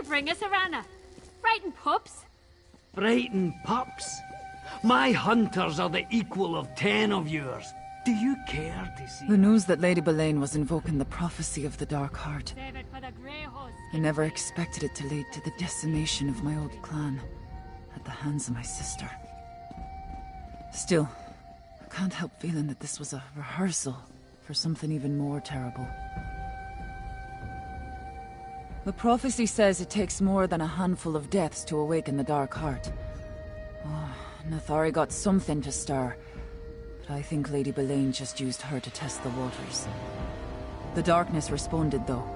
you bring us, Arana? Frightened pups? Frightened pups? My hunters are the equal of 10 of yours. Do you care to see? The news that Lady Boleyn was invoking the prophecy of the Dark Heart. Save it for the grey horse. I never expected it to lead to the decimation of my old clan at the hands of my sister. Still, I can't help feeling that this was a rehearsal for something even more terrible. The prophecy says it takes more than a handful of deaths to awaken the Dark Heart. Oh, Nathari got something to stir, but I think Lady Boleyn just used her to test the waters. The darkness responded, though.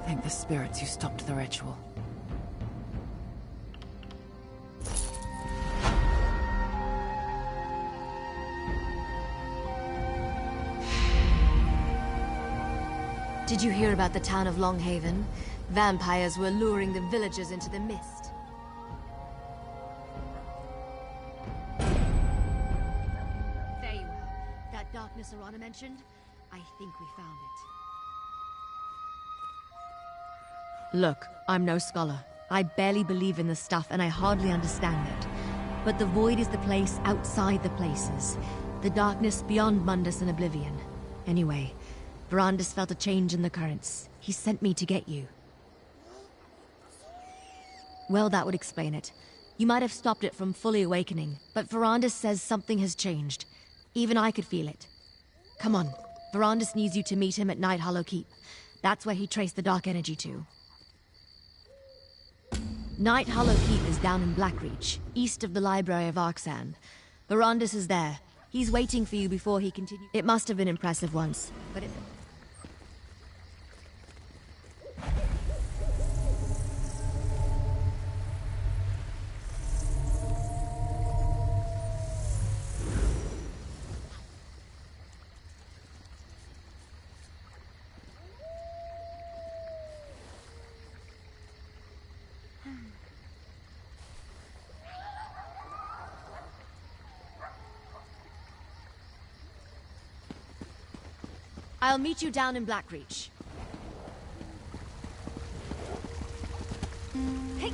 Thank the spirits you stopped the ritual. Did you hear about the town of Longhaven? Vampires were luring the villagers into the mist. There you are. That darkness Arana mentioned? I think we found it. Look, I'm no scholar. I barely believe in the stuff and I hardly understand it. But the void is the place outside the places. The darkness beyond Mundus and Oblivion. Anyway, Verandis felt a change in the currents. He sent me to get you. Well, that would explain it. You might have stopped it from fully awakening, but Verandis says something has changed. Even I could feel it. Come on. Verandis needs you to meet him at Night Hollow Keep. That's where he traced the dark energy to. Night Hollow Keep is down in Blackreach, east of the Library of Arxan. Verandis is there. He's waiting for you before he continues. It must have been impressive once, but it... I'll meet you down in Blackreach. Hey!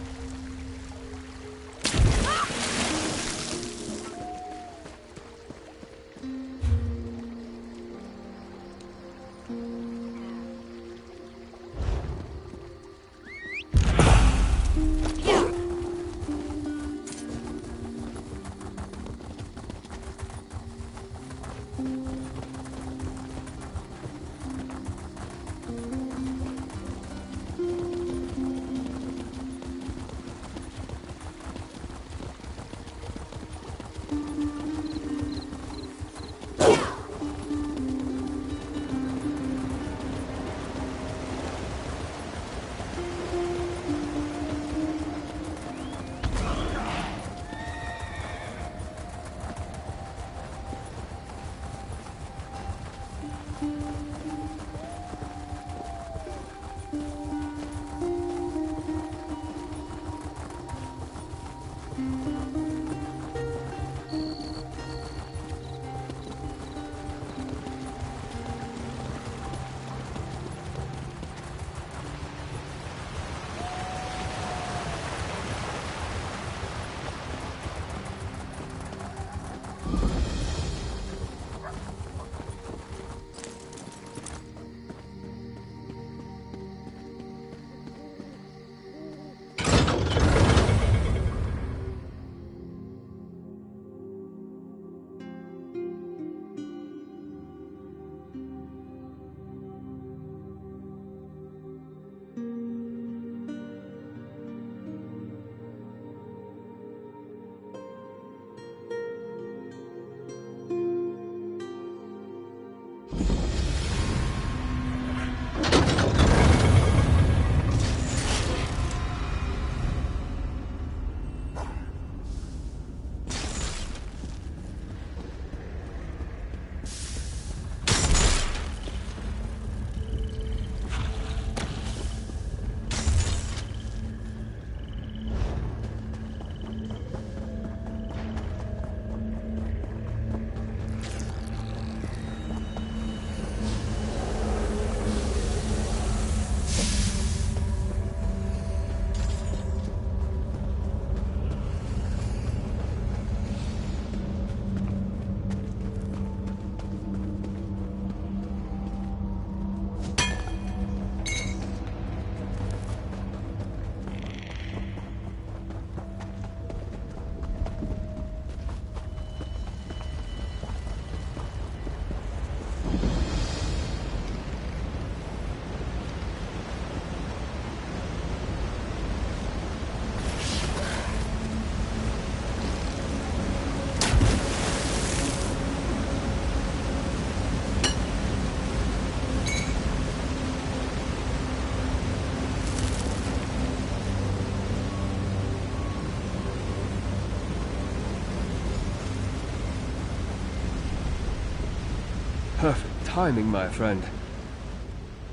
Perfect timing, my friend.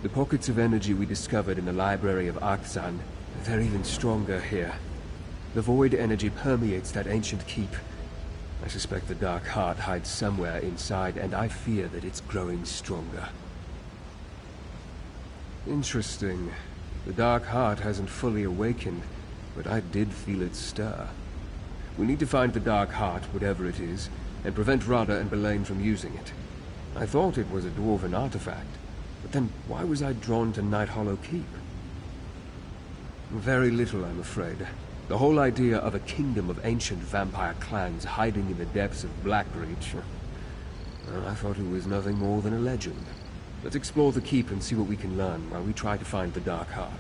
The pockets of energy we discovered in the library of Arkzan, they're even stronger here. The void energy permeates that ancient keep. I suspect the Dark Heart hides somewhere inside, and I fear that it's growing stronger. Interesting. The Dark Heart hasn't fully awakened, but I did feel it stir. We need to find the Dark Heart, whatever it is, and prevent Rada and Belain from using it. I thought it was a dwarven artifact, but then why was I drawn to Night Hollow Keep? Very little, I'm afraid. The whole idea of a kingdom of ancient vampire clans hiding in the depths of Blackreach, well, I thought it was nothing more than a legend. Let's explore the keep and see what we can learn while we try to find the Dark Heart.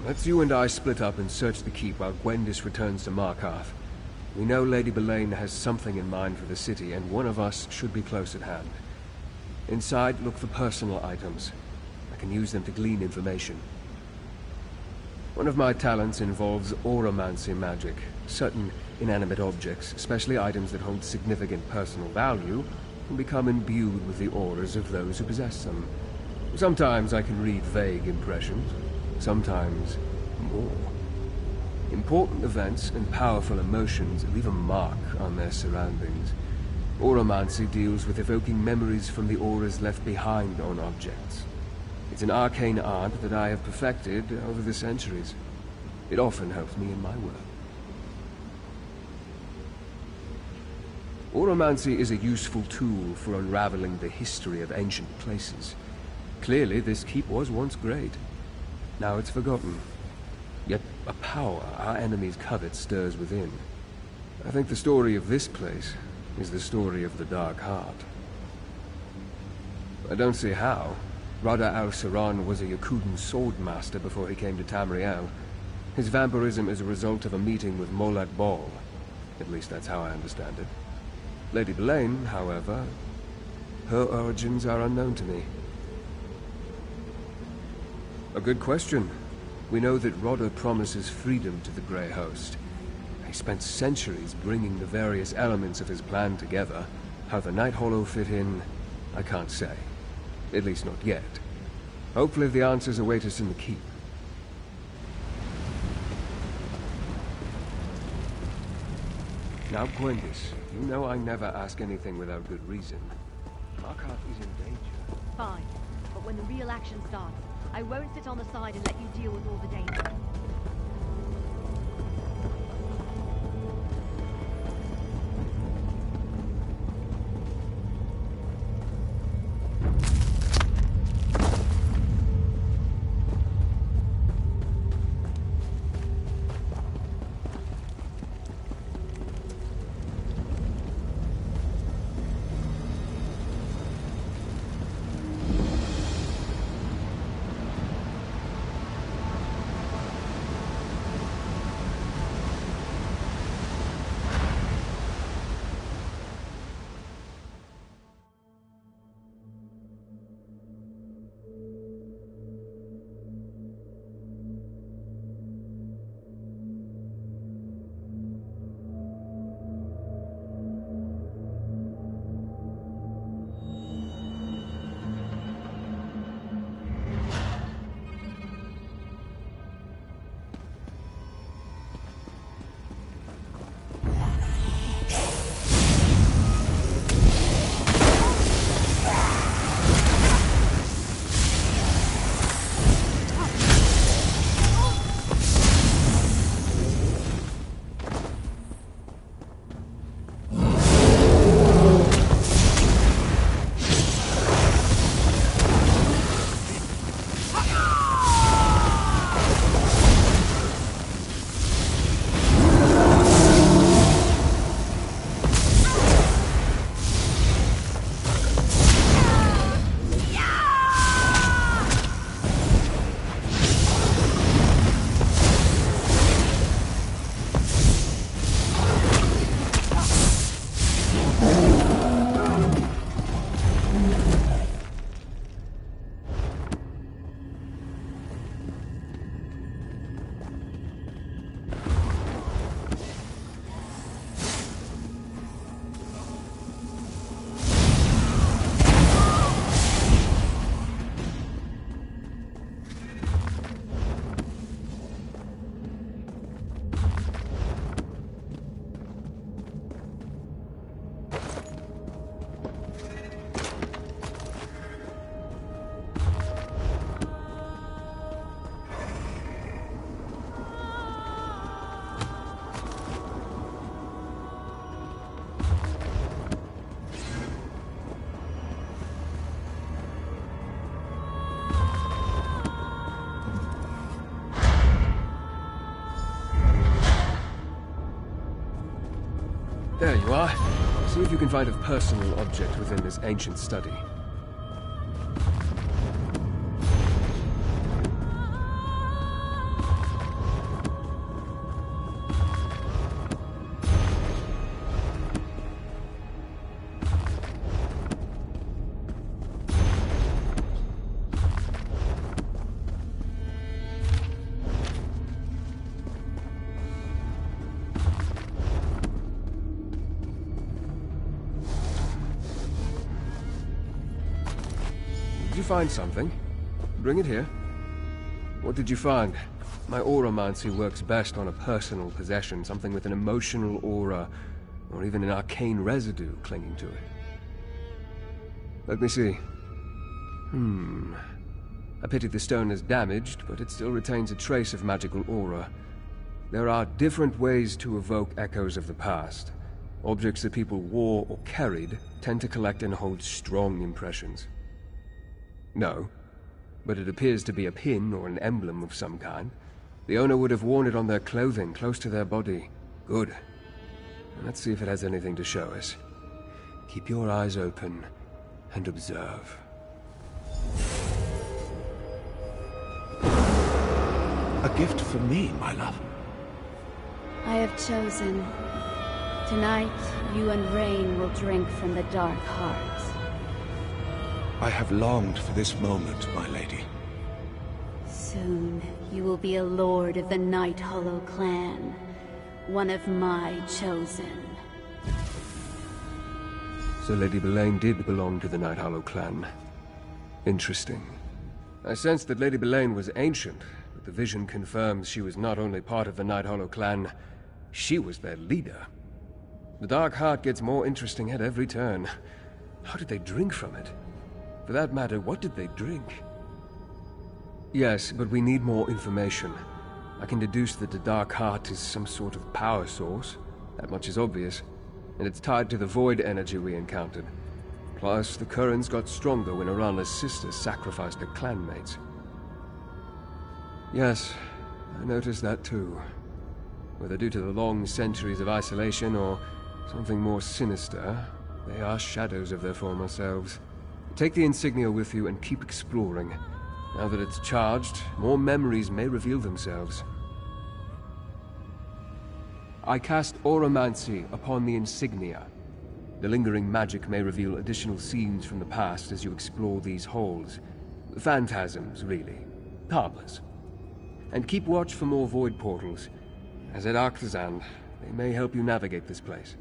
Let's you and I split up and search the keep while Gwendis returns to Markarth. We know Lady Belain has something in mind for the city, and one of us should be close at hand. Inside, look for personal items. I can use them to glean information. One of my talents involves auramancy magic. Certain inanimate objects, especially items that hold significant personal value, can become imbued with the auras of those who possess them. Sometimes I can read vague impressions, sometimes more. Important events and powerful emotions leave a mark on their surroundings. Auramancy deals with evoking memories from the auras left behind on objects. It's an arcane art that I have perfected over the centuries. It often helps me in my work. Auramancy is a useful tool for unraveling the history of ancient places. Clearly, this keep was once great. Now it's forgotten. Yet a power our enemies covet stirs within. I think the story of this place is the story of the Dark Heart. I don't see how. Rada al-Saran was a Yakudan swordmaster before he came to Tamriel. His vampirism is a result of a meeting with Molag Bal. At least that's how I understand it. Lady Belain, however, her origins are unknown to me. A good question. We know that Rada promises freedom to the Grey Host. He spent centuries bringing the various elements of his plan together. How the Night Hollow fit in, I can't say. At least not yet. Hopefully the answers await us in the keep. Now, Gwendis, you know I never ask anything without good reason. Markarth is in danger. Fine, but when the real action starts, I won't sit on the side and let you deal with all the danger. There you are. See if you can find a personal object within this ancient study. Did you find something? Bring it here. What did you find? My auramancy works best on a personal possession, something with an emotional aura, or even an arcane residue clinging to it. Let me see. I pity the stone is damaged, but it still retains a trace of magical aura. There are different ways to evoke echoes of the past. Objects that people wore or carried tend to collect and hold strong impressions. No, but it appears to be a pin or an emblem of some kind. The owner would have worn it on their clothing, close to their body. Good. Let's see if it has anything to show us. Keep your eyes open and observe. A gift for me, my love. I have chosen. Tonight, you and Rain will drink from the Dark Heart. I have longed for this moment, my lady. Soon, you will be a lord of the Night Hollow clan. One of my chosen. So Lady Belain did belong to the Night Hollow clan. Interesting. I sensed that Lady Belain was ancient, but the vision confirms she was not only part of the Night Hollow clan, she was their leader. The Dark Heart gets more interesting at every turn. How did they drink from it? For that matter, what did they drink? Yes, but we need more information. I can deduce that the Dark Heart is some sort of power source. That much is obvious. And it's tied to the void energy we encountered. Plus, the currents got stronger when Arana's sisters sacrificed her clanmates. Yes, I noticed that too. Whether due to the long centuries of isolation or something more sinister, they are shadows of their former selves. Take the insignia with you and keep exploring. Now that it's charged, more memories may reveal themselves. I cast Auramancy upon the insignia. The lingering magic may reveal additional scenes from the past as you explore these halls. Phantasms, really. Harmless. And keep watch for more void portals. As at Arctazan, they may help you navigate this place.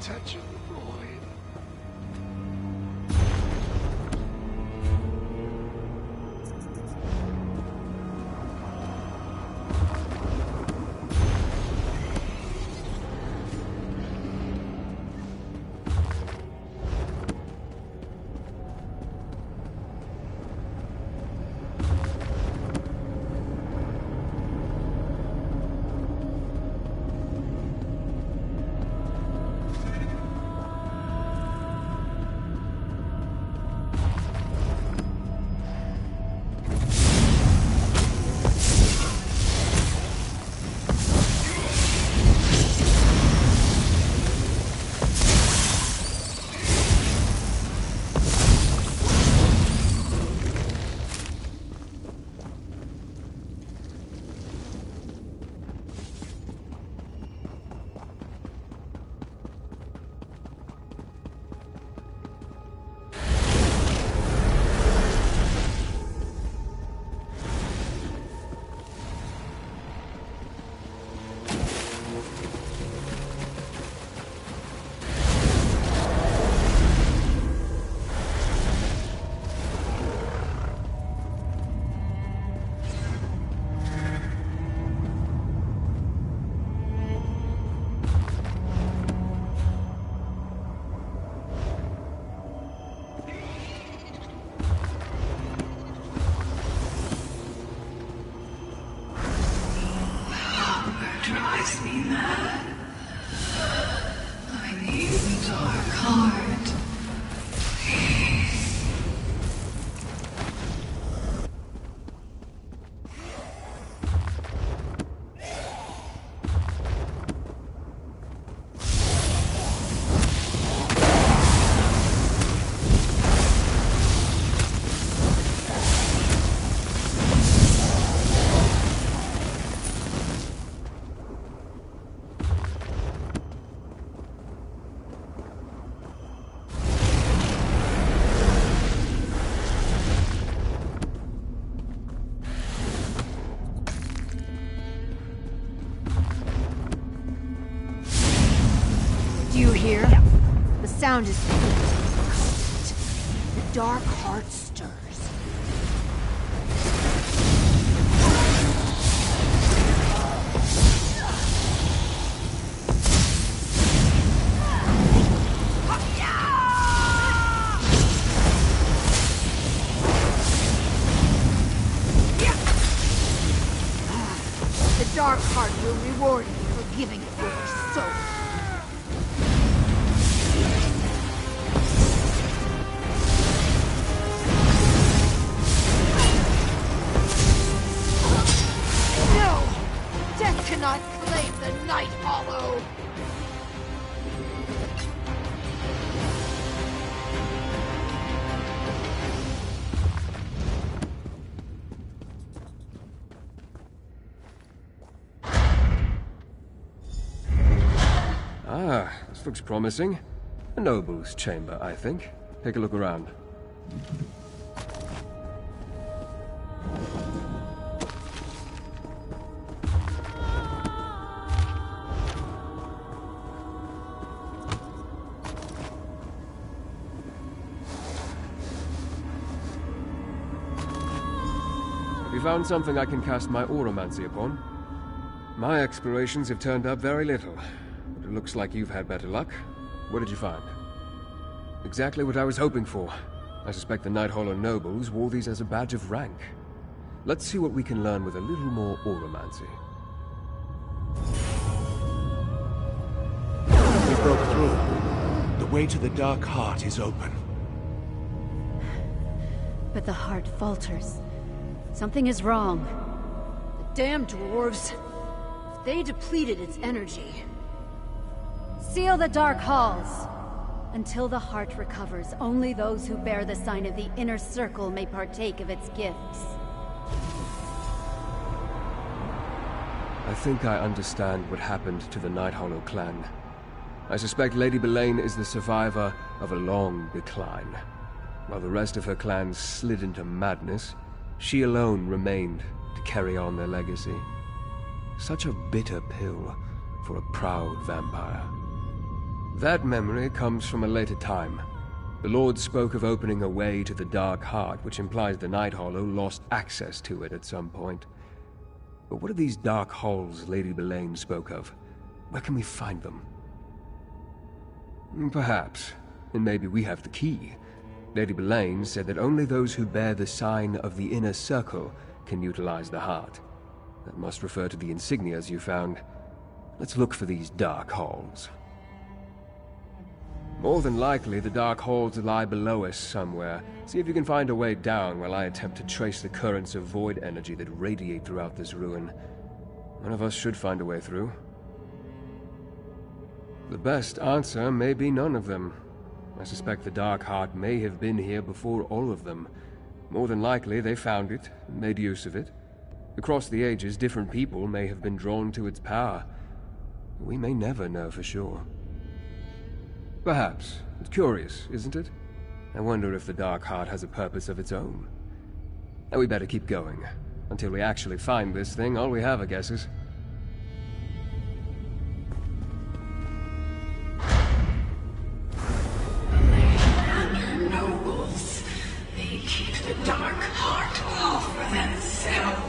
Touch of the void. makes me mad. I need the dark heart. Please. You hear? The sound is faint. The dark heart stirs. The dark heart will reward you for giving it your soul. Cannot claim the Night Hollow! Ah, this looks promising. A noble's chamber, I think. Take a look around. Have you found something I can cast my auramancy upon? My explorations have turned up very little, but it looks like you've had better luck. What did you find? Exactly what I was hoping for. I suspect the Night Hollow nobles wore these as a badge of rank. Let's see what we can learn with a little more auramancy. We broke through. The way to the Dark Heart is open. But the heart falters. Something is wrong. The damn dwarves. They depleted its energy. Seal the dark halls. Until the heart recovers, only those who bear the sign of the inner circle may partake of its gifts. I think I understand what happened to the Night Hollow clan. I suspect Lady Belain is the survivor of a long decline. While the rest of her clan slid into madness, she alone remained to carry on their legacy. Such a bitter pill for a proud vampire. That memory comes from a later time. The Lord spoke of opening a way to the Dark Heart, which implies the Night Hollow lost access to it at some point. But what are these dark halls Lady Belain spoke of? Where can we find them? Perhaps. And maybe we have the key. Lady Belain said that only those who bear the sign of the inner circle can utilize the heart. That must refer to the insignias you found. Let's look for these dark halls. More than likely, the dark halls lie below us somewhere. See if you can find a way down while I attempt to trace the currents of void energy that radiate throughout this ruin. One of us should find a way through. The best answer may be none of them. I suspect the Dark Heart may have been here before all of them. More than likely, they found it, and made use of it. Across the ages, different people may have been drawn to its power. We may never know for sure. Perhaps. It's curious, isn't it? I wonder if the Dark Heart has a purpose of its own. And we better keep going. Until we actually find this thing, all we have, I guess, is... Nobles, they keep the Dark Heart all for themselves.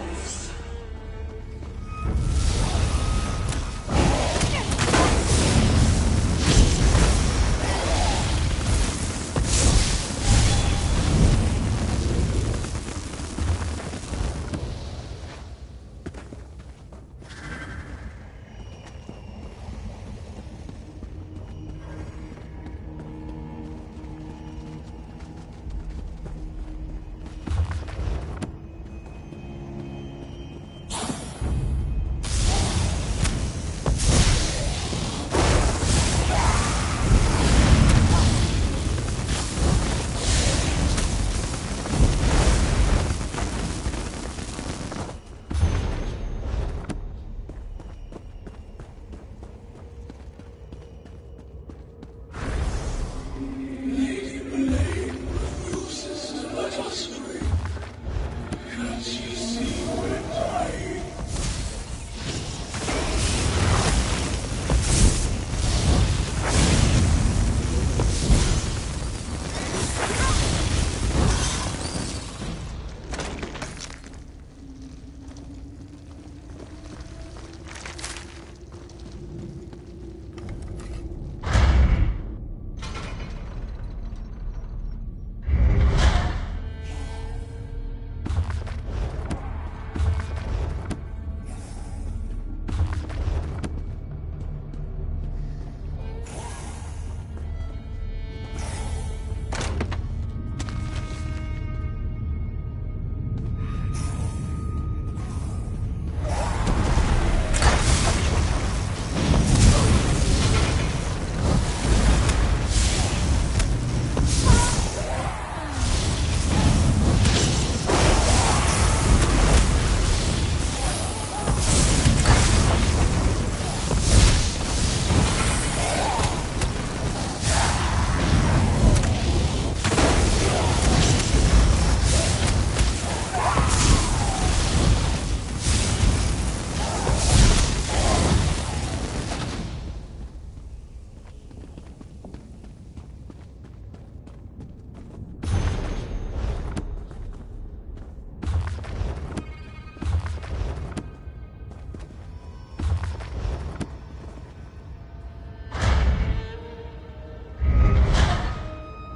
as you see when I...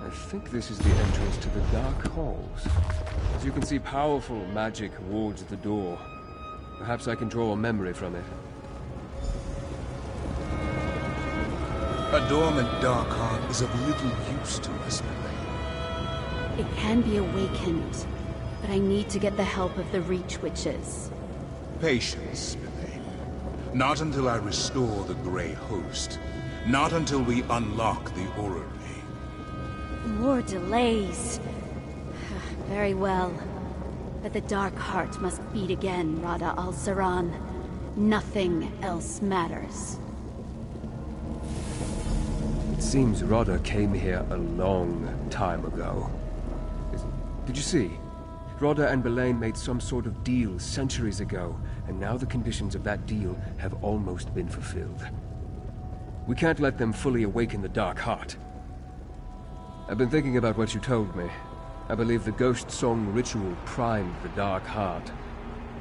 I think this is the entrance to the Dark Halls. As you can see, powerful magic wards the door. Perhaps I can draw a memory from it. A dormant dark heart is of little use to us, Milady. It can be awakened, but I need to get the help of the Reach Witches. Patience, Milady. Not until I restore the Grey Host. Not until we unlock the orrery. More delays. Very well. But the Dark Heart must beat again, Rada al-Saran. Nothing else matters. It seems Rodda came here a long time ago. Did you see? Rodda and Belain made some sort of deal centuries ago, and now the conditions of that deal have almost been fulfilled. We can't let them fully awaken the Dark Heart. I've been thinking about what you told me. I believe the Ghost Song ritual primed the Dark Heart,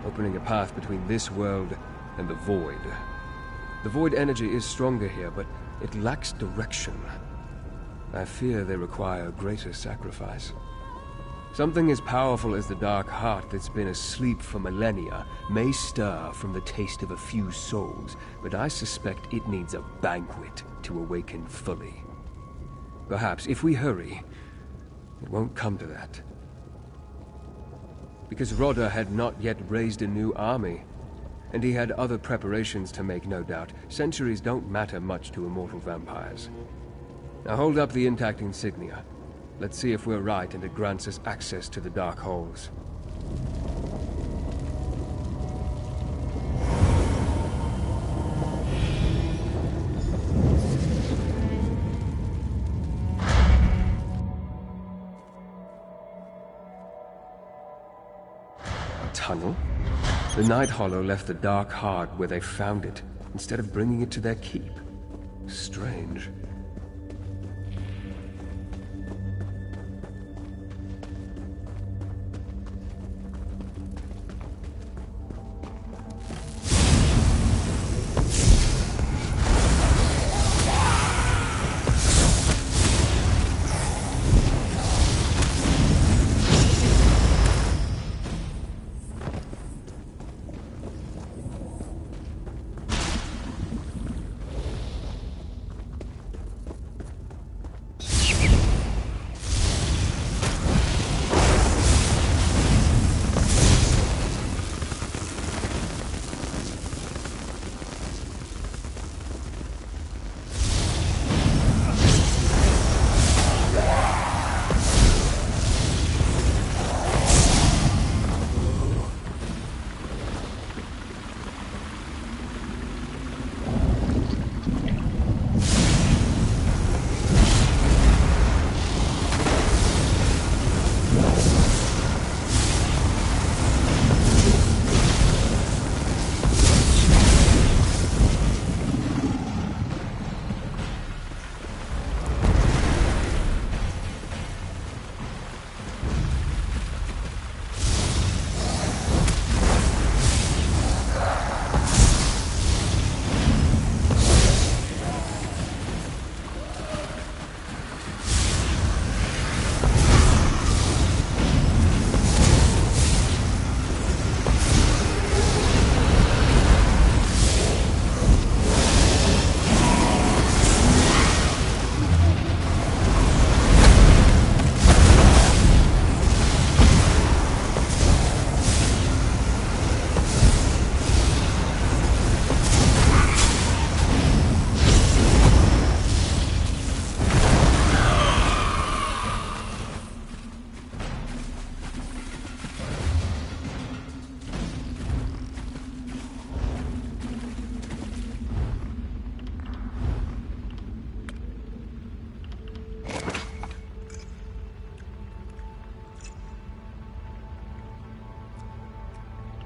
opening a path between this world and the Void. The Void energy is stronger here, but it lacks direction. I fear they require greater sacrifice. Something as powerful as the Dark Heart that's been asleep for millennia may stir from the taste of a few souls, but I suspect it needs a banquet to awaken fully. Perhaps, if we hurry, it won't come to that. Because Rodda had not yet raised a new army, and he had other preparations to make, no doubt. Centuries don't matter much to immortal vampires. Now hold up the intact insignia. Let's see if we're right and it grants us access to the Dark Halls. Tunnel? The Night Hollow left the Dark Heart where they found it, instead of bringing it to their keep. Strange.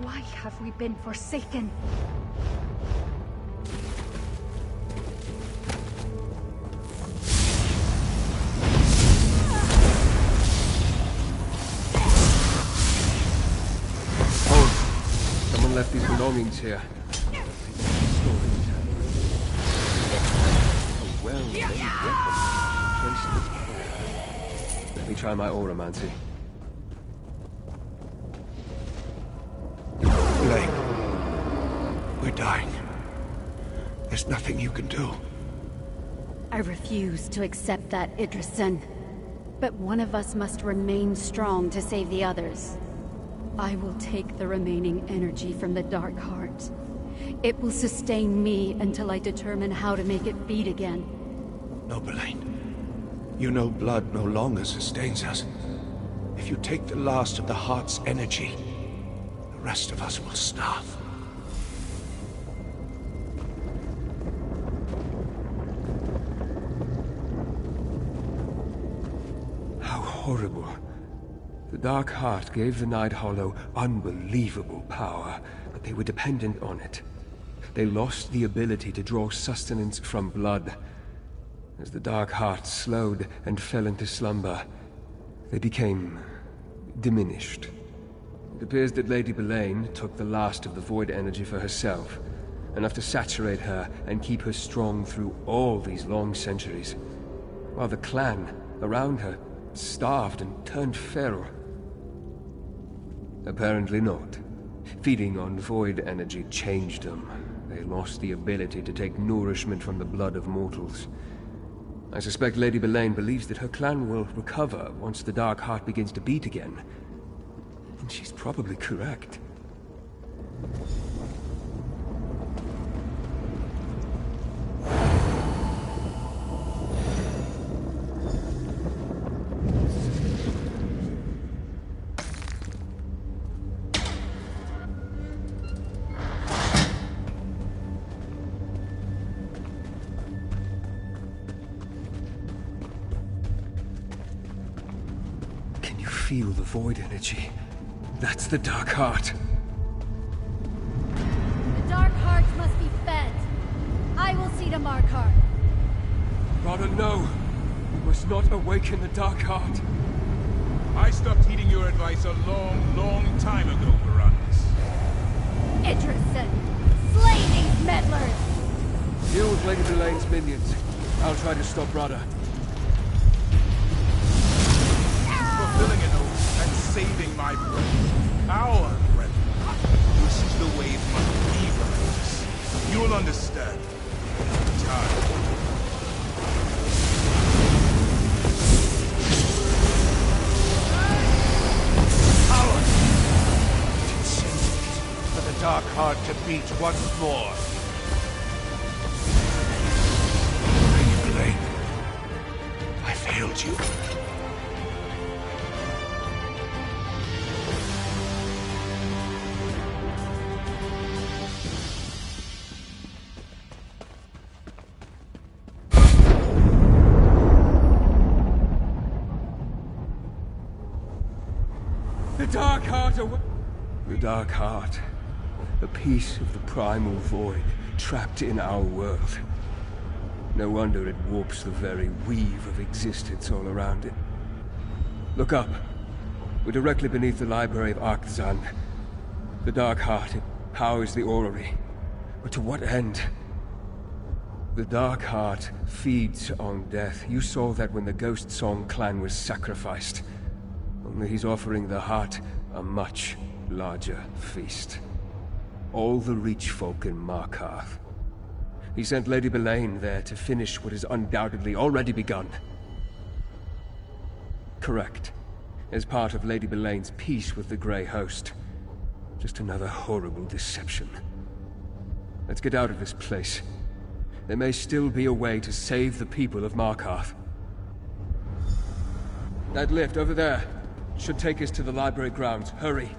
Why have we been forsaken? Oh, someone left these belongings here. A well-made weapon. Placed with care. Let me try my auramancy. Blake, we're dying. There's nothing you can do. I refuse to accept that, Idrisen. But one of us must remain strong to save the others. I will take the remaining energy from the Dark Heart. It will sustain me until I determine how to make it beat again. No, Belaine. You know blood no longer sustains us. If you take the last of the Heart's energy, the rest of us will starve. How horrible. The Dark Heart gave the Night Hollow unbelievable power, but they were dependent on it. They lost the ability to draw sustenance from blood. As the Dark Heart slowed and fell into slumber, they became diminished. It appears that Lady Belaine took the last of the void energy for herself, enough to saturate her and keep her strong through all these long centuries, while the clan around her starved and turned feral. Apparently not. Feeding on void energy changed them. They lost the ability to take nourishment from the blood of mortals. I suspect Lady Belaine believes that her clan will recover once the Dark Heart begins to beat again. And she's probably correct. Can you feel the void energy? That's the Dark Heart. The Dark Hearts must be fed. I will see to Markarth. Rather, no. We must not awaken the Dark Heart. I stopped heeding your advice a long, long time ago, Varanus. Idrisen, slay these meddlers! Deal with Lady Belaine's minions. I'll try to stop Rada. Fulfilling an oath and saving my brethren. Our brethren. This is the way it must be, Varanus. You'll understand. In time. For the Dark Heart to beat once more. Lady Belaine, I failed you. The Dark Heart The Dark Heart. A piece of the primal void trapped in our world. No wonder it warps the very weave of existence all around it. Look up. We're directly beneath the library of Arctzan. The Dark Heart, it powers the orrery. But to what end? The Dark Heart feeds on death. You saw that when the Ghost Song clan was sacrificed. Only he's offering the heart a much larger feast. All the Reach folk in Markarth. He sent Lady Belaine there to finish what has undoubtedly already begun. Correct. As part of Lady Belaine's peace with the Grey Host. Just another horrible deception. Let's get out of this place. There may still be a way to save the people of Markarth. That lift over there should take us to the library grounds. Hurry.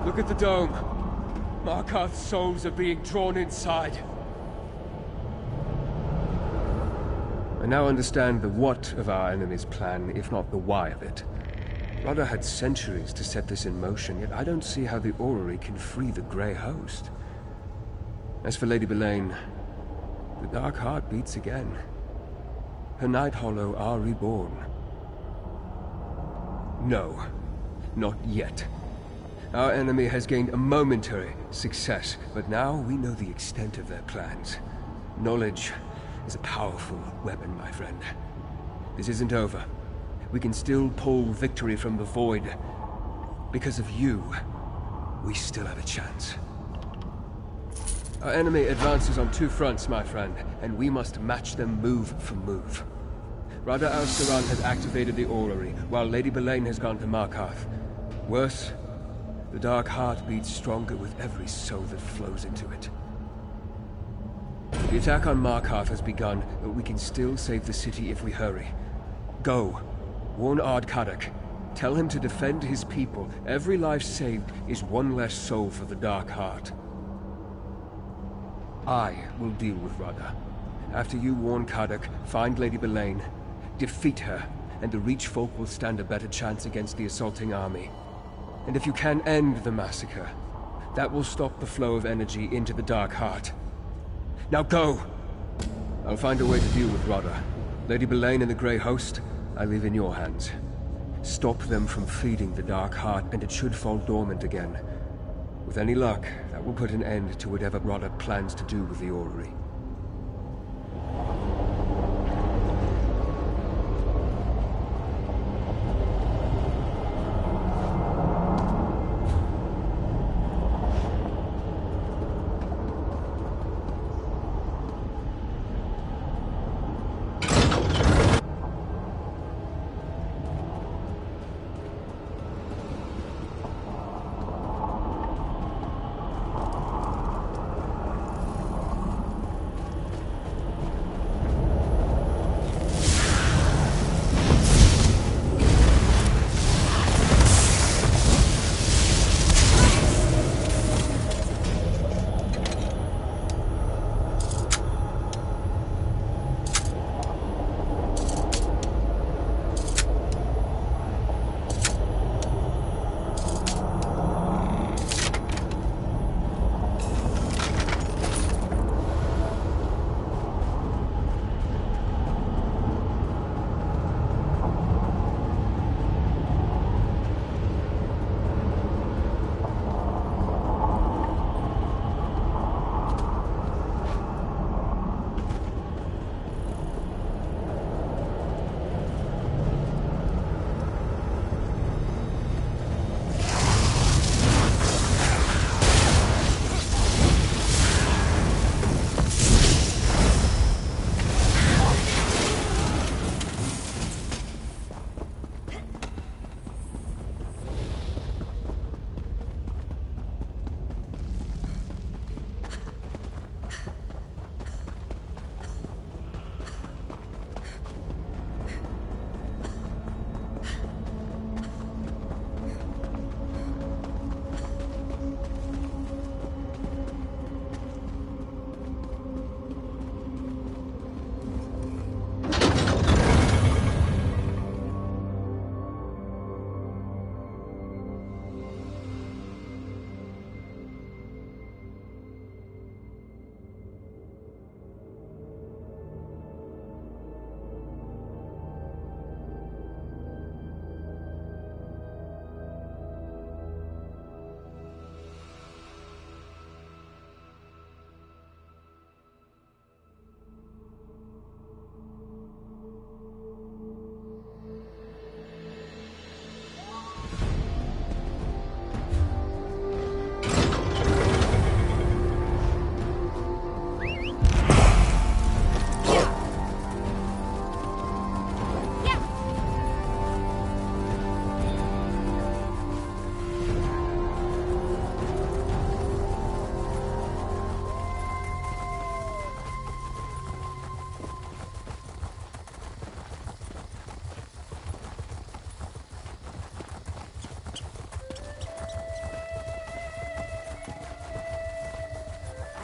Look at the dome. Markarth's souls are being drawn inside. I now understand the what of our enemy's plan, if not the why of it. Rodda had centuries to set this in motion, yet I don't see how the orrery can free the Grey Host. As for Lady Belain, the Dark Heart beats again. Her Night Hollow are reborn. No, not yet. Our enemy has gained a momentary success, but now we know the extent of their plans. Knowledge is a powerful weapon, my friend. This isn't over. We can still pull victory from the void. Because of you, we still have a chance. Our enemy advances on two fronts, my friend, and we must match them move for move. Radha al-Saran has activated the orrery, while Lady Belain has gone to Markarth. Worse, the Dark Heart beats stronger with every soul that flows into it. The attack on Markarth has begun, but we can still save the city if we hurry. Go. Warn Ard-Kadak. Tell him to defend his people. Every life saved is one less soul for the Dark Heart. I will deal with Radha. After you warn Kadak, find Lady Belain, defeat her, and the Reach folk will stand a better chance against the assaulting army. And if you can end the massacre, that will stop the flow of energy into the Dark Heart. Now go! I'll find a way to deal with Radha. Lady Belain and the Grey Host, I leave in your hands. Stop them from feeding the Dark Heart, and it should fall dormant again. With any luck, that will put an end to whatever Radha plans to do with the orrery.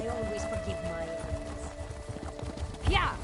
I always forgive my enemies. Yeah.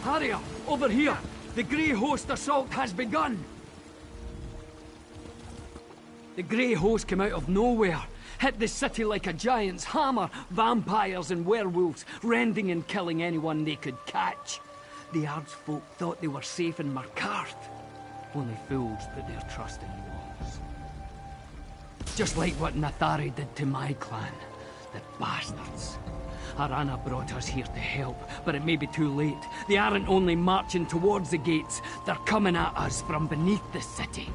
Hurry up! Over here! The Grey Host assault has begun! The Grey Host came out of nowhere, hit the city like a giant's hammer, vampires and werewolves, rending and killing anyone they could catch. The Ardsfolk thought they were safe in Markarth. Only fools put their trust in walls. Just like what Nathari did to my clan. The bastards. Arana brought us here to help, but it may be too late. They aren't only marching towards the gates, they're coming at us from beneath the city.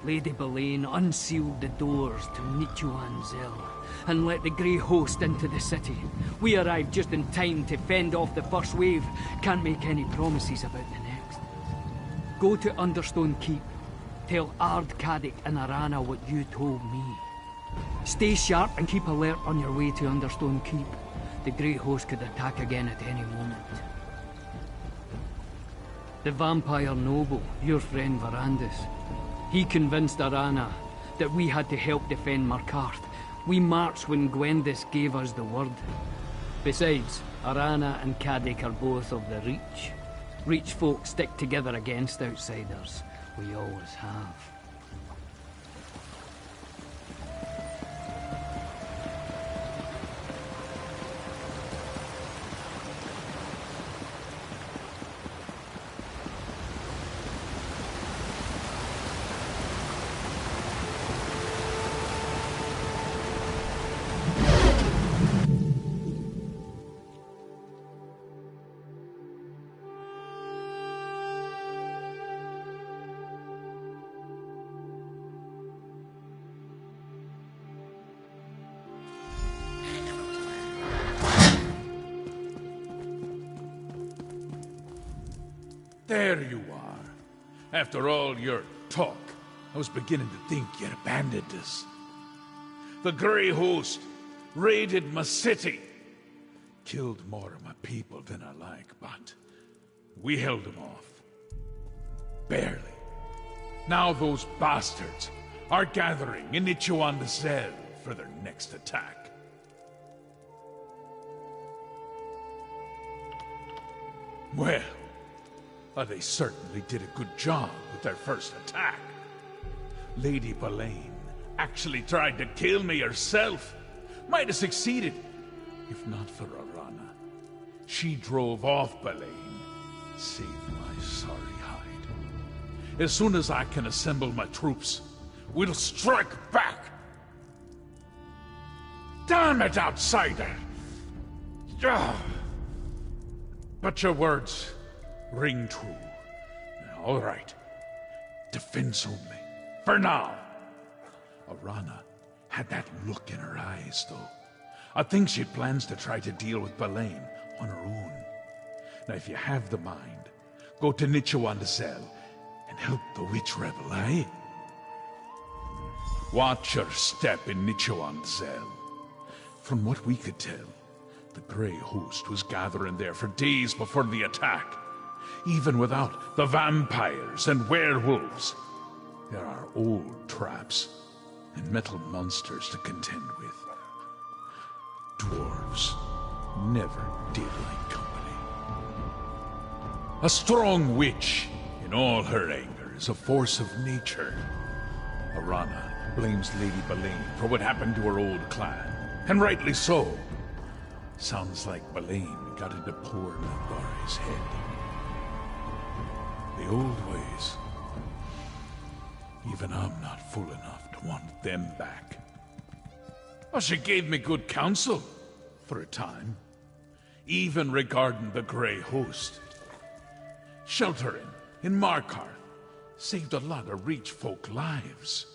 Lady Boleyn unsealed the doors to Nichuan-Zel and let the Grey Host into the city. We arrived just in time to fend off the first wave. Can't make any promises about the next. Go to Understone Keep. Tell Ard Kaddick and Arana what you told me. Stay sharp and keep alert on your way to Understone Keep. The Grey Host could attack again at any moment. The vampire noble, your friend Varandus, he convinced Arana that we had to help defend Markarth. We marched when Gwendis gave us the word. Besides, Arana and Kaddick are both of the Reach. Reach folk stick together against outsiders. We always have. There you are. After all your talk, I was beginning to think you'd abandoned us. The Grey Host raided my city. Killed more of my people than I like, but we held them off. Barely. Now those bastards are gathering in Nichuan-Zel for their next attack. Well, they certainly did a good job with their first attack. Lady Boleyn actually tried to kill me herself. Might have succeeded, if not for Arana. She drove off Boleyn, saved my sorry hide. As soon as I can assemble my troops, we'll strike back. Damn it, outsider! But your words ring true. All right. Defense only. For now. Arana had that look in her eyes, though. I think she plans to try to deal with Boleyn on her own. Now, if you have the mind, go to Nichuan-Zel and help the witch rebel, eh? Watch your step in Nichuan-Zel. From what we could tell, the Grey Host was gathering there for days before the attack. Even without the vampires and werewolves, there are old traps and metal monsters to contend with. Dwarves never did like company. A strong witch, in all her anger, is a force of nature. Arana blames Lady Belain for what happened to her old clan, and rightly so. Sounds like Belain got into poor Nethari's head. The old ways. Even I'm not fool enough to want them back. Oh, she gave me good counsel, for a time. Even regarding the Grey Host. Sheltering in Markarth saved a lot of Reach folk lives.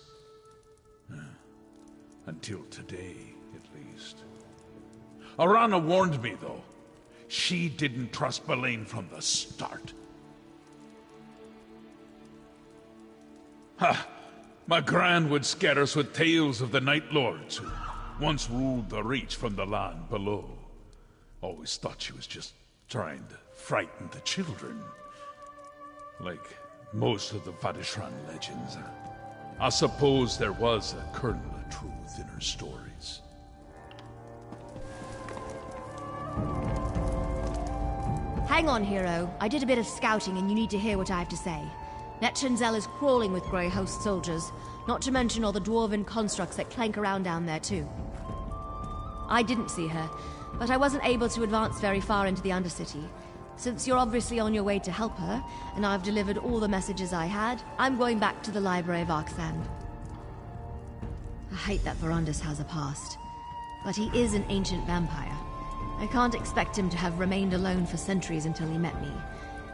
Until today, at least. Arana warned me, though. She didn't trust Belain from the start. Ha! My gran would scare us with tales of the Night Lords who once ruled the Reach from the land below. Always thought she was just trying to frighten the children. Like most of the Vadishran legends. I suppose there was a kernel of truth in her stories. Hang on, hero. I did a bit of scouting and you need to hear what I have to say. Netchenzel is crawling with Grey Host soldiers, not to mention all the dwarven constructs that clank around down there too. I didn't see her, but I wasn't able to advance very far into the Undercity. Since you're obviously on your way to help her, and I've delivered all the messages I had, I'm going back to the Library of Arkthand. I hate that Verandis has a past, but he is an ancient vampire. I can't expect him to have remained alone for centuries until he met me.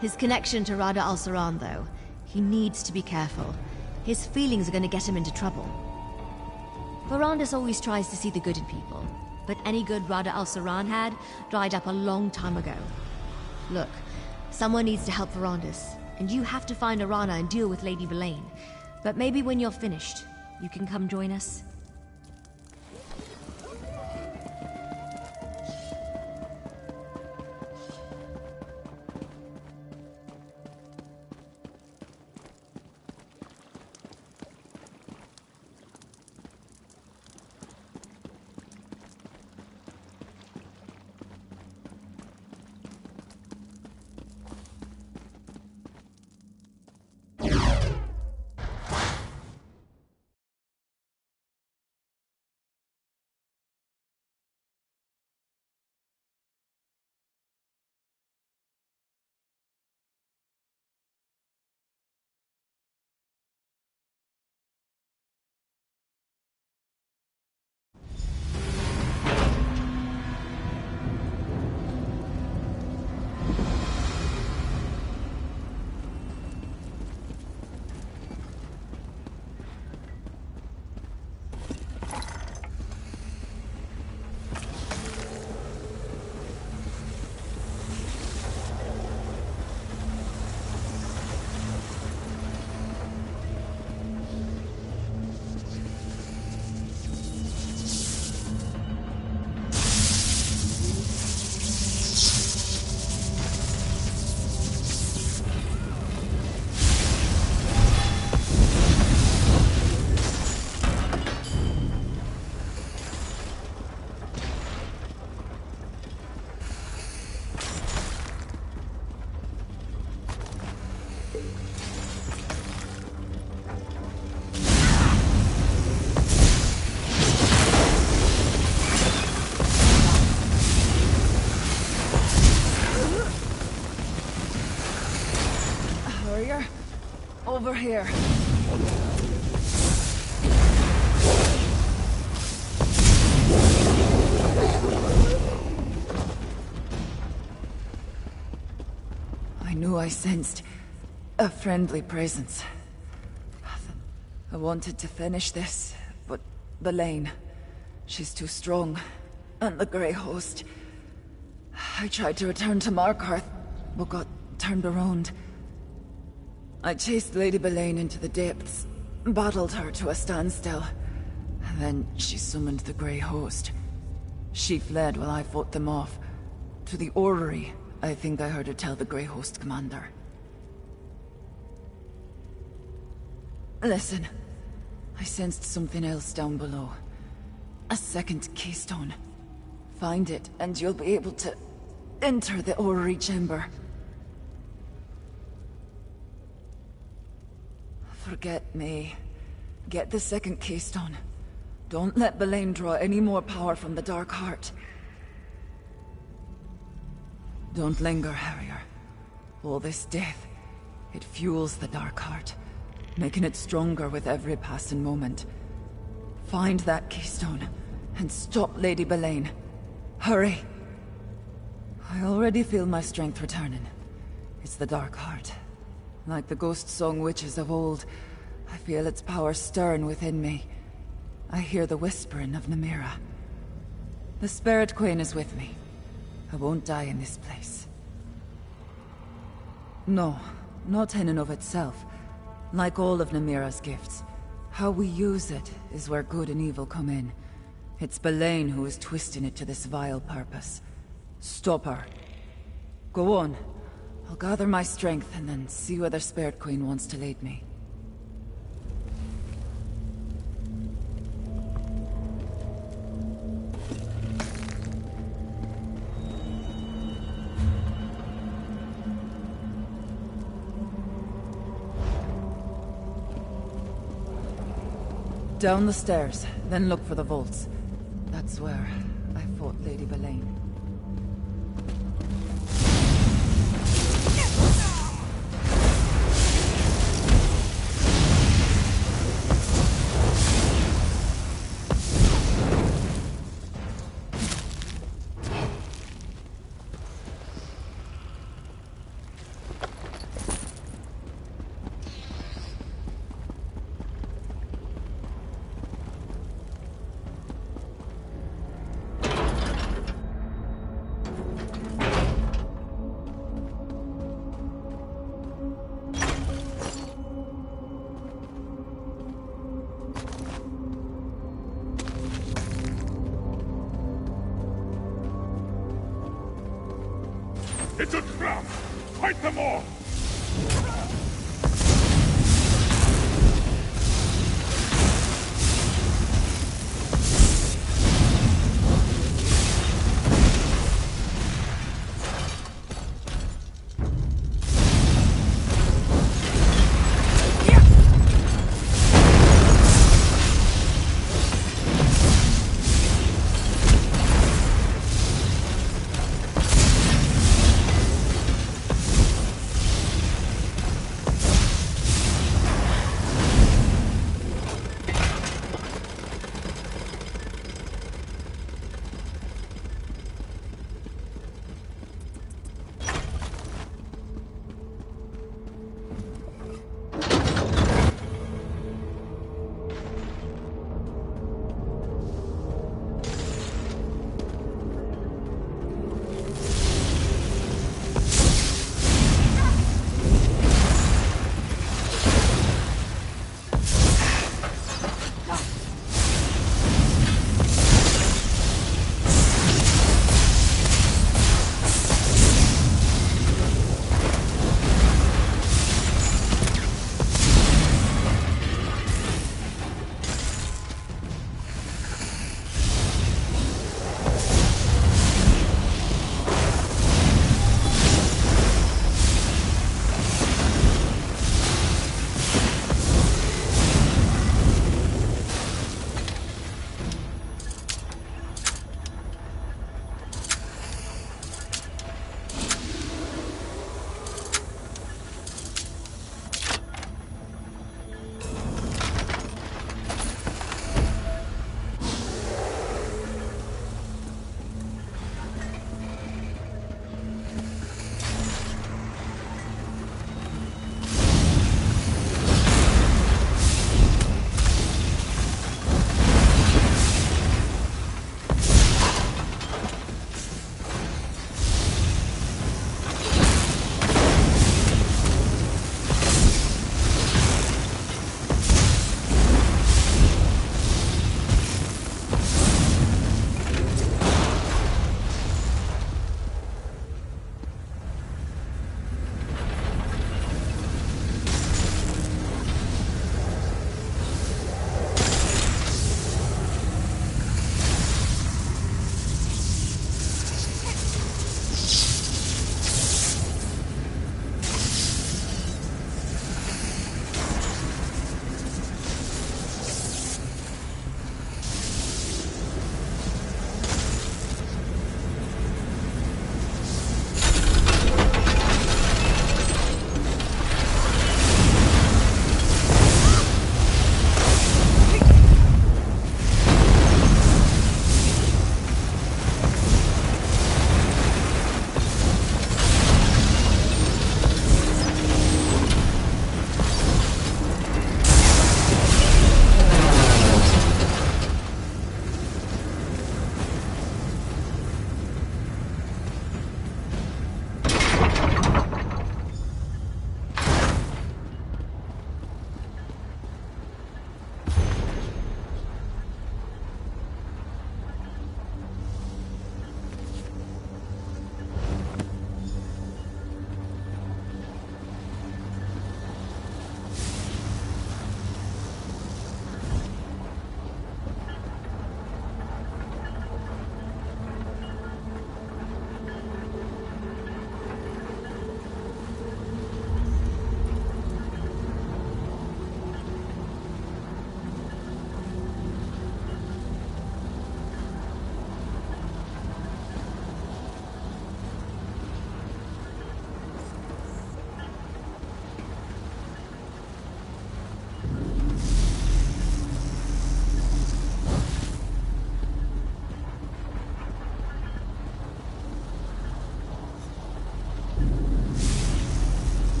His connection to Rada al-Saran, though, he needs to be careful. His feelings are going to get him into trouble. Verandis always tries to see the good in people, but any good Rada al-Saran had dried up a long time ago. Look, someone needs to help Verandis, and you have to find Arana and deal with Lady Belain. But maybe when you're finished, you can come join us. Over here. I knew I sensed a friendly presence. I wanted to finish this, but Belain, she's too strong. And the Grey Host. I tried to return to Markarth, but got turned around. I chased Lady Belain into the depths, battled her to a standstill. Then she summoned the Grey Host. She fled while I fought them off, to the orrery, I think I heard her tell the Grey Host Commander. Listen, I sensed something else down below. A second keystone. Find it, and you'll be able to enter the orrery chamber. Forget me. Get the second keystone. Don't let Belain draw any more power from the Dark Heart. Don't linger, Harrier. All this death, it fuels the Dark Heart, making it stronger with every passing moment. Find that keystone, and stop Lady Belain. Hurry! I already feel my strength returning. It's the Dark Heart. Like the ghost song witches of old, I feel its power stirring within me. I hear the whispering of Namira. The Spirit Queen is with me. I won't die in this place. No, not in and of itself. Like all of Namira's gifts, how we use it is where good and evil come in. It's Belain who is twisting it to this vile purpose. Stop her. Go on. I'll gather my strength and then see where the Spirit Queen wants to lead me. Down the stairs, then look for the vaults. That's where I fought Lady Belain. It's a trap! Fight them all!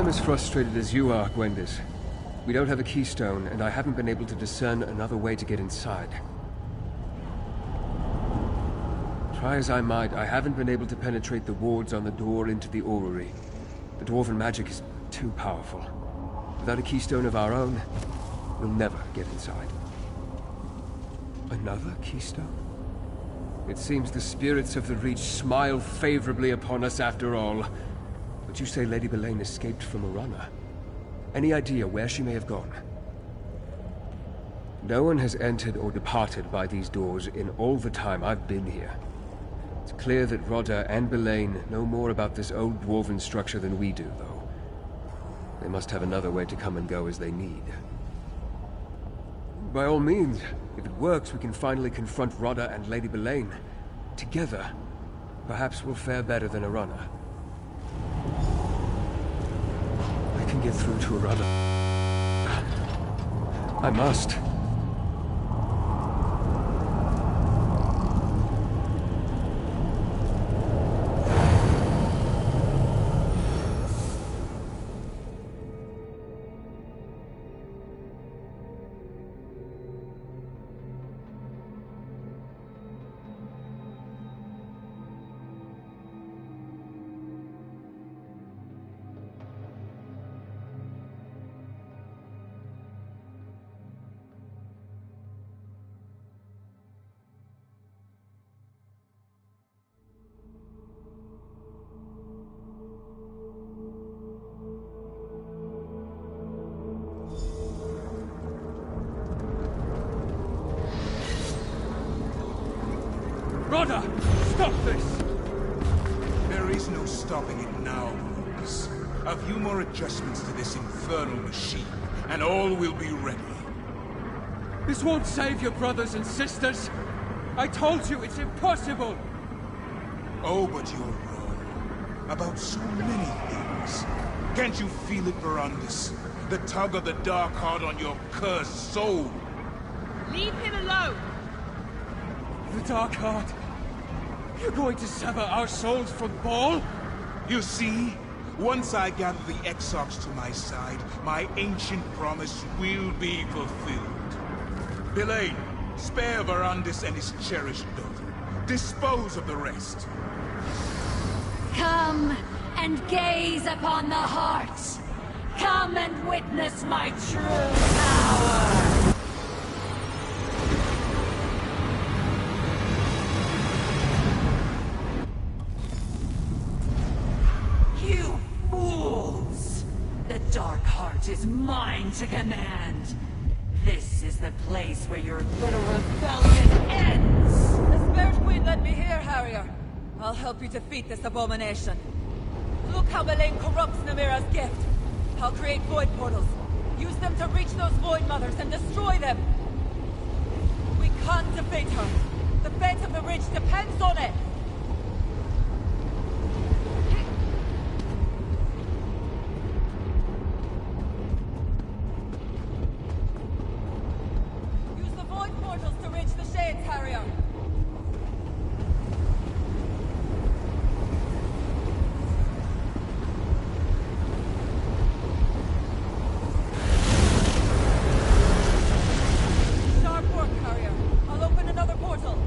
I'm as frustrated as you are, Gwendis. We don't have a keystone, and I haven't been able to discern another way to get inside. Try as I might, I haven't been able to penetrate the wards on the door into the orrery. The dwarven magic is too powerful. Without a keystone of our own, we'll never get inside. Another keystone? It seems the spirits of the Reach smile favorably upon us after all. But you say Lady Boleyn escaped from Arana. Any idea where she may have gone? No one has entered or departed by these doors in all the time I've been here. It's clear that Rodda and Boleyn know more about this old dwarven structure than we do, though. They must have another way to come and go as they need. By all means, if it works, we can finally confront Rodda and Lady Boleyn. Together, perhaps we'll fare better than Arana. I can get through to Arana. I must. Rodda! Stop this! There is no stopping it now, boys. A few more adjustments to this infernal machine, and all will be ready. This won't save your brothers and sisters! I told you it's impossible! Oh, but you're wrong. About so many things. Can't you feel it, Verandis? The tug of the Dark Heart on your cursed soul? Leave him alone! The Dark Heart? You're going to sever our souls from Bhaal? You see? Once I gather the Exarchs to my side, my ancient promise will be fulfilled. Boleyn, spare Verandis and his cherished daughter. Dispose of the rest. Come and gaze upon the heart. Come and witness my true power. You fools! The Dark Heart is mine to command. This is the place where your little rebellion ends! The Spirit Queen led me here, Harrier. I'll help you defeat this abomination. Look how Boleyn corrupts Namira's gift. I'll create void portals. Use them to reach those void mothers and destroy them. We can't defeat her. The fate of the Ridge depends on it. Use the void portals to reach the Shades, Harrier. Sharp work, Harrier. I'll open another portal.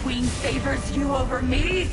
Queen favors you over me?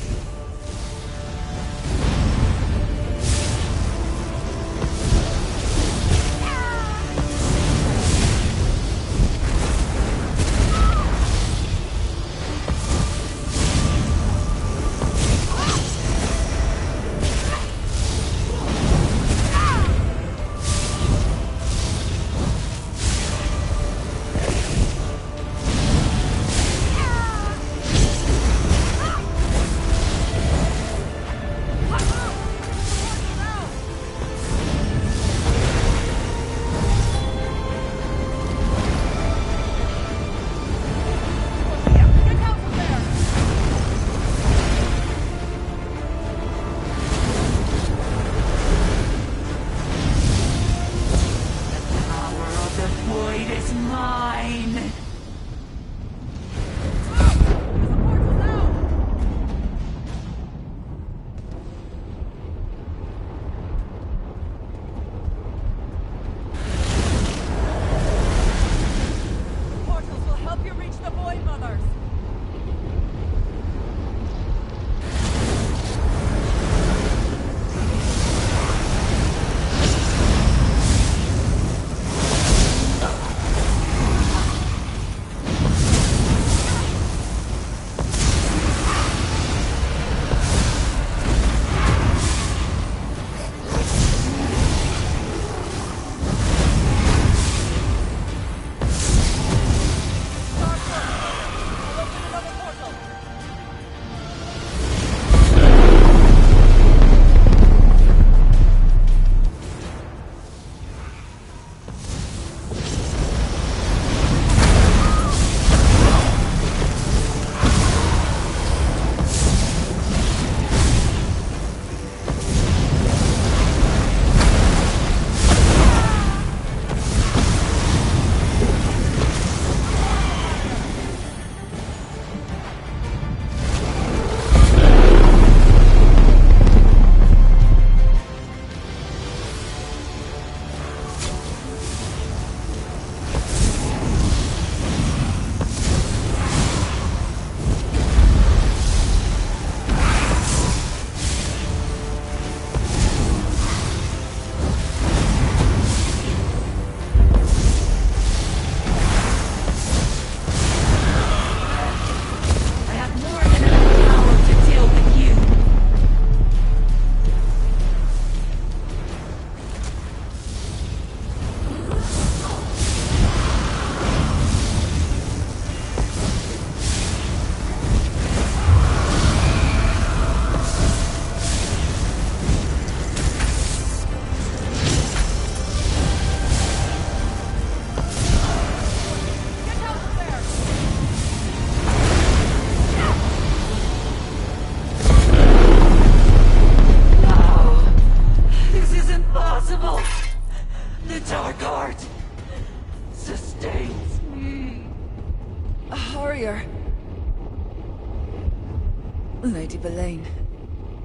Lady Belain.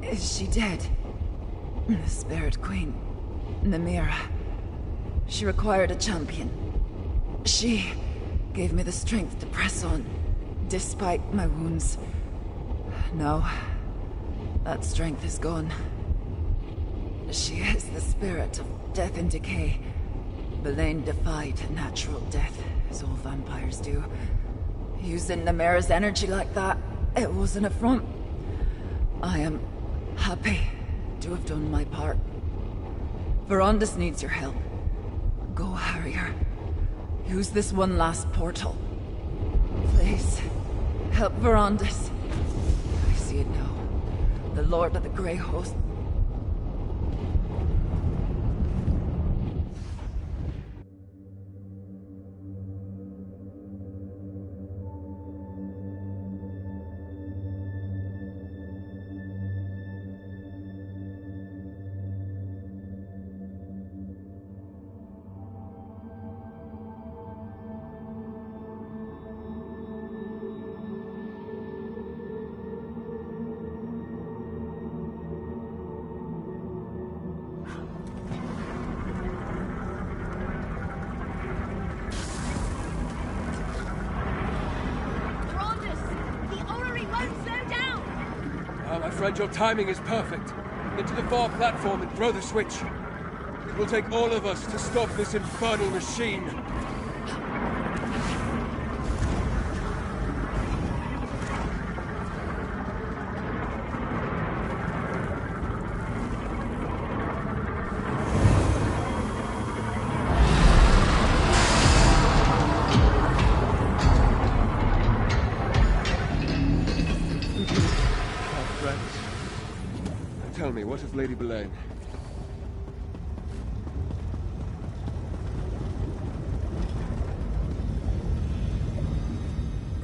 Is she dead? The Spirit Queen, Namira. She required a champion. She gave me the strength to press on, despite my wounds. No, that strength is gone. She is the spirit of death and decay. Belain defied natural death, as all vampires do. Using Namira's energy like that, it was an affront. I am happy to have done my part. Verondis needs your help. Go, Harrier. Use this one last portal. Please, help Verondis. I see it now. The Lord of the Grey Host. Fred, your timing is perfect. Get to the far platform and throw the switch. It will take all of us to stop this infernal machine. Tell me, what of Lady Boleyn?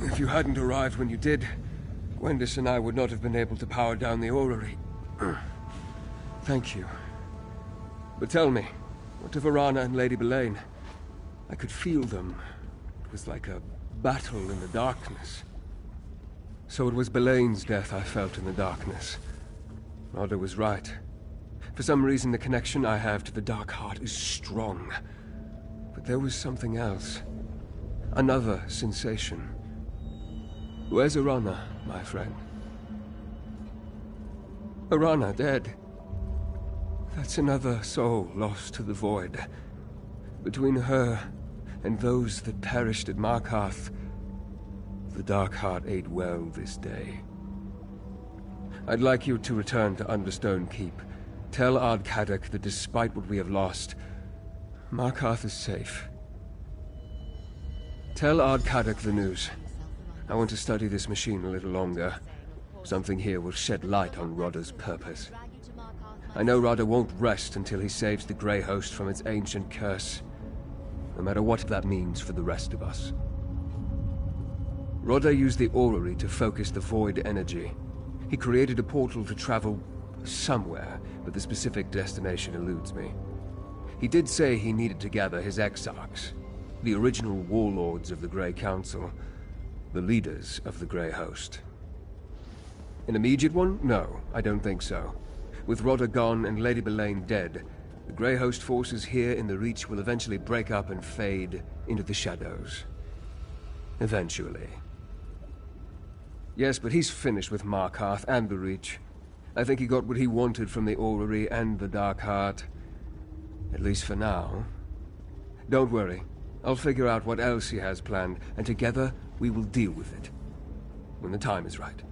If you hadn't arrived when you did, Gwendis and I would not have been able to power down the orrery. Thank you. But tell me, what of Arana and Lady Boleyn? I could feel them. It was like a battle in the darkness. So it was Boleyn's death I felt in the darkness. Rodda was right. For some reason, the connection I have to the Dark Heart is strong. But there was something else. Another sensation. Where's Arana, my friend? Arana dead. That's another soul lost to the void. Between her and those that perished at Markarth, the Dark Heart ate well this day. I'd like you to return to Understone Keep. Tell Ard-Kadok that despite what we have lost, Markarth is safe. Tell Ard-Kadok the news. I want to study this machine a little longer. Something here will shed light on Rodda's purpose. I know Rodda won't rest until he saves the Grey Host from its ancient curse, no matter what that means for the rest of us. Rodda used the orrery to focus the void energy. He created a portal to travel somewhere, but the specific destination eludes me. He did say he needed to gather his exarchs, the original warlords of the Grey Council, the leaders of the Grey Host. An immediate one? No, I don't think so. With Rodda gone and Lady Boleyn dead, the Grey Host forces here in the Reach will eventually break up and fade into the shadows. Eventually. Yes, but he's finished with Markarth and the Reach. I think he got what he wanted from the Orrery and the Dark Heart. At least for now. Don't worry. I'll figure out what else he has planned, and together we will deal with it. When the time is right.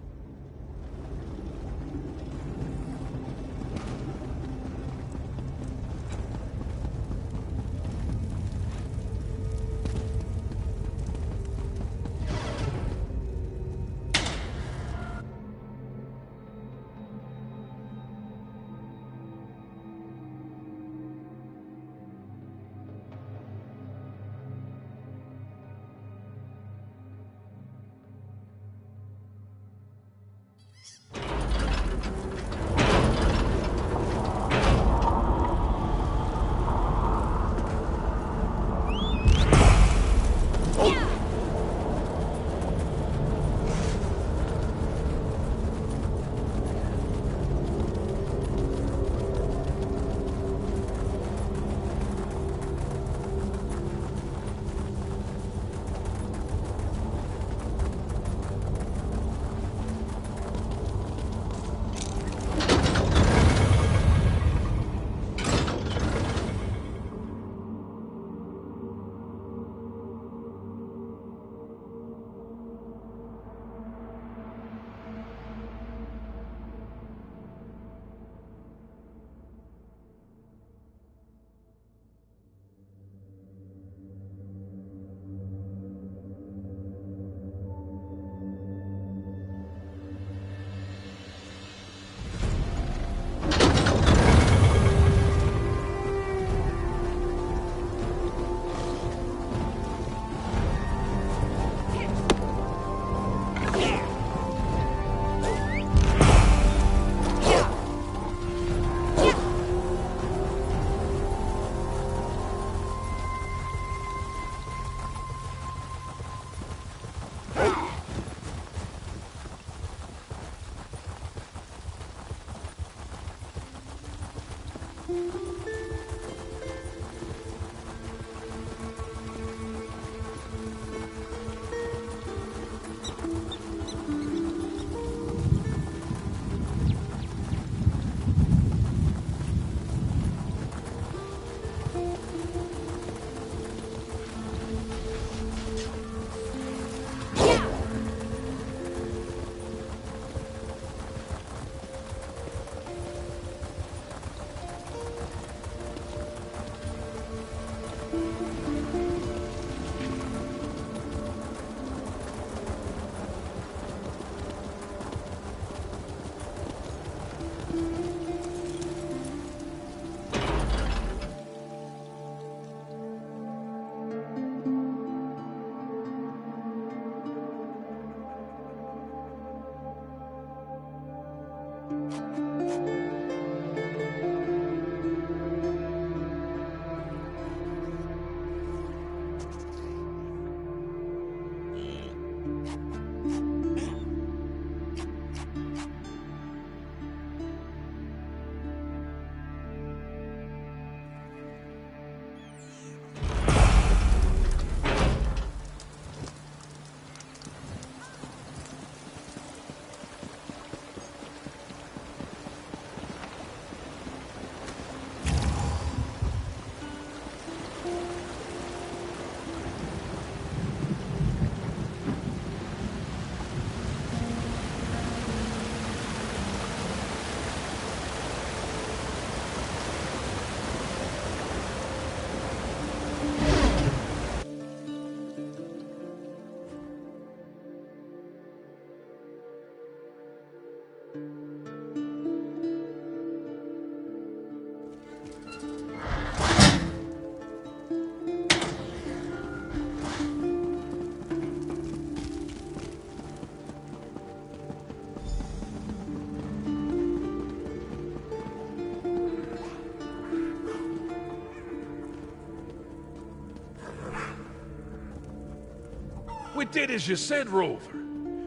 We did as you said, Rover.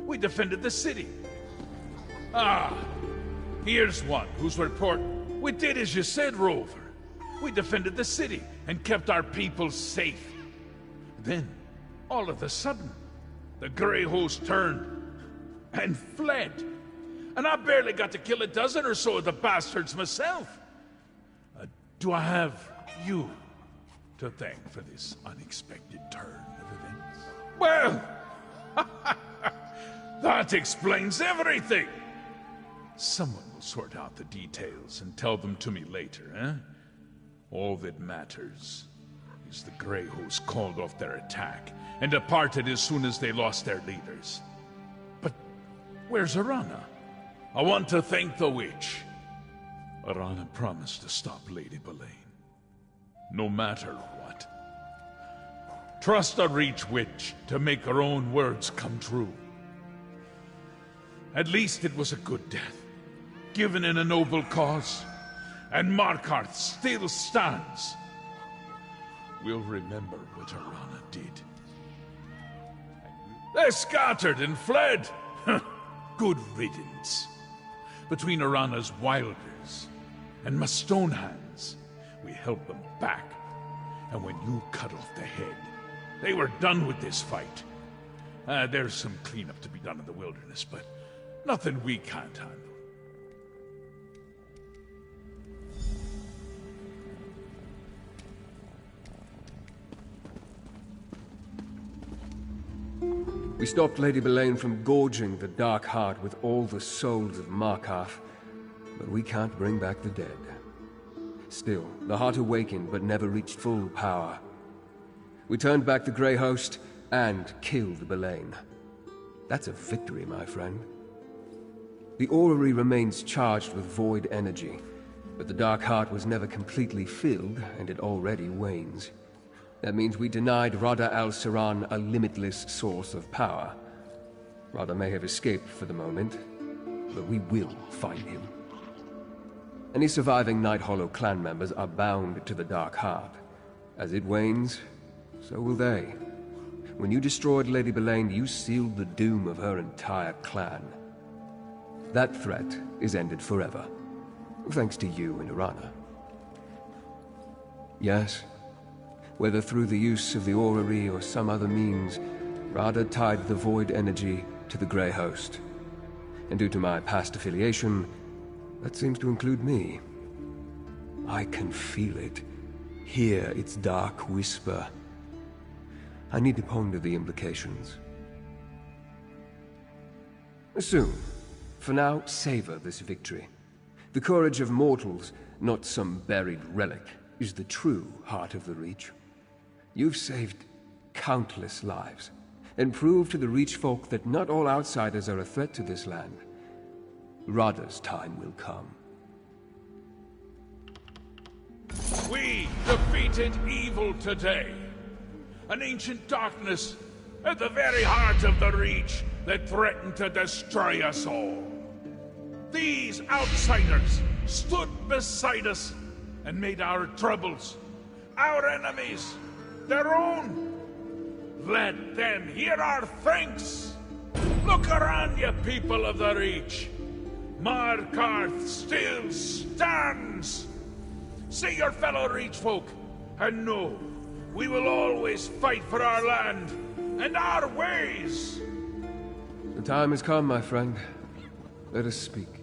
We defended the city. Ah, here's one whose report. We did as you said, Rover. We defended the city and kept our people safe. Then, all of a sudden, the Grey Host turned and fled. And I barely got to kill a dozen or so of the bastards myself. Do I have you to thank for this unexpected turn of events? Well, that explains everything. Someone will sort out the details and tell them to me later, eh? All that matters is the Grey Host called off their attack and departed as soon as they lost their leaders. But where's Arana? I want to thank the witch. Arana promised to stop Lady Boleyn, no matter what. Trust a Reach Witch to make her own words come true. At least it was a good death, given in a noble cause, and Markarth still stands. We'll remember what Arana did. They scattered and fled. Good riddance. Between Arana's Wilders and my Stone Hands, we held them back. And when you cut off the head, they were done with this fight. There's some cleanup to be done in the wilderness, but nothing we can't handle. We stopped Lady Boleyn from gorging the Dark Heart with all the souls of Markarth, but we can't bring back the dead. Still, the Heart awakened but never reached full power. We turned back the Grey Host and killed Boleyn. That's a victory, my friend. The orrery remains charged with void energy, but the Dark Heart was never completely filled, and it already wanes. That means we denied Rada al-Siran a limitless source of power. Rada may have escaped for the moment, but we will find him. Any surviving Night Hollow clan members are bound to the Dark Heart. As it wanes, so will they. When you destroyed Lady Boleyn, you sealed the doom of her entire clan. That threat is ended forever, thanks to you and Arana. Yes, whether through the use of the orrery or some other means, Rada tied the void energy to the Grey Host. And due to my past affiliation, that seems to include me. I can feel it, hear its dark whisper. I need to ponder the implications. Soon. For now, savor this victory. The courage of mortals, not some buried relic, is the true heart of the Reach. You've saved countless lives, and proved to the Reach folk that not all outsiders are a threat to this land. Rada's time will come. We defeated evil today. An ancient darkness at the very heart of the Reach that threatened to destroy us all. These outsiders stood beside us and made our troubles, our enemies, their own. Let them hear our thanks. Look around you, people of the Reach. Markarth still stands. See your fellow Reach folk, and know we will always fight for our land and our ways. The time has come, my friend. Let us speak.